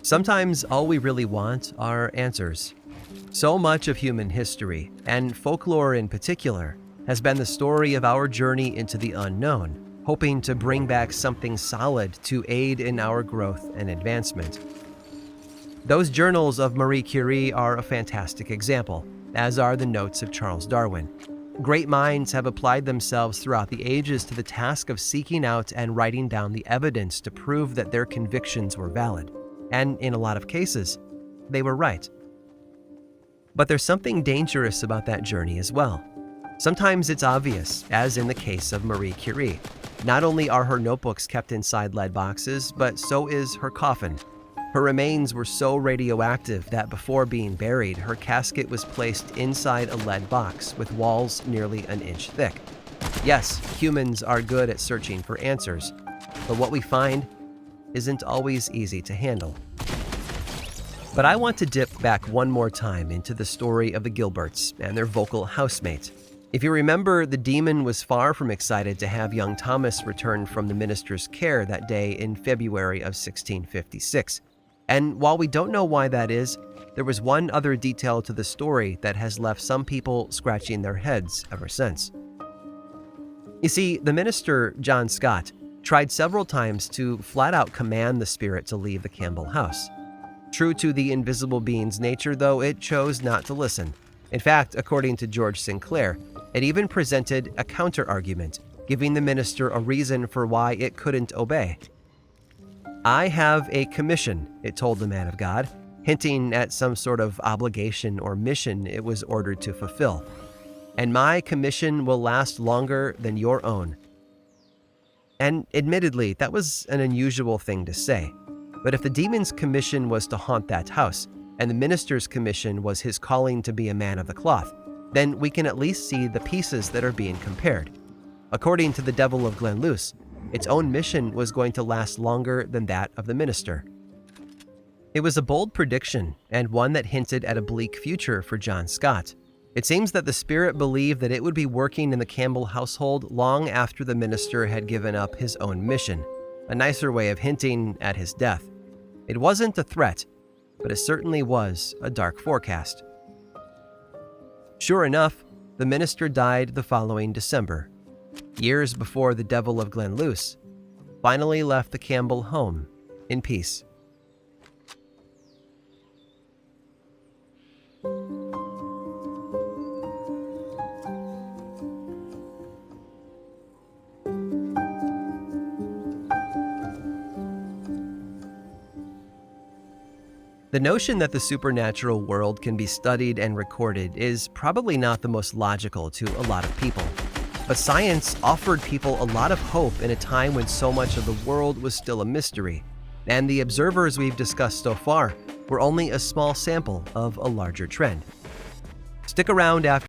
Sometimes all we really want are answers. So much of human history, and folklore in particular, has been the story of our journey into the unknown, hoping to bring back something solid to aid in our growth and advancement. Those journals of Marie Curie are a fantastic example, as are the notes of Charles Darwin. Great minds have applied themselves throughout the ages to the task of seeking out and writing down the evidence to prove that their convictions were valid. And in a lot of cases, they were right. But there's something dangerous about that journey as well. Sometimes it's obvious, as in the case of Marie Curie. Not only are her notebooks kept inside lead boxes, but so is her coffin. Her remains were so radioactive that before being buried, her casket was placed inside a lead box with walls nearly an inch thick. Yes, humans are good at searching for answers, but what we find isn't always easy to handle. But I want to dip back one more time into the story of the Gilberts and their vocal housemate. If you remember, the demon was far from excited to have young Thomas return from the minister's care that day in February of 1656. And while we don't know why that is, there was one other detail to the story that has left some people scratching their heads ever since. You see, the minister, John Scott, tried several times to flat out command the spirit to leave the Campbell house. True to the invisible being's nature, though, it chose not to listen. In fact, according to George Sinclair, it even presented a counter-argument, giving the minister a reason for why it couldn't obey. "I have a commission," it told the man of God, hinting at some sort of obligation or mission it was ordered to fulfill. "And my commission will last longer than your own." And admittedly, that was an unusual thing to say. But if the demon's commission was to haunt that house, and the minister's commission was his calling to be a man of the cloth, then we can at least see the pieces that are being compared. According to the Devil of Glenluce, its own mission was going to last longer than that of the minister. It was a bold prediction, and one that hinted at a bleak future for John Scott. It seems that the spirit believed that it would be working in the Campbell household long after the minister had given up his own mission, a nicer way of hinting at his death. It wasn't a threat, but it certainly was a dark forecast. Sure enough, the minister died the following December, years before the Devil of Glenluce finally left the Campbell home in peace. The notion that the supernatural world can be studied and recorded is probably not the most logical to a lot of people. But science offered people a lot of hope in a time when so much of the world was still a mystery, and the observers we've discussed so far were only a small sample of a larger trend. Stick around after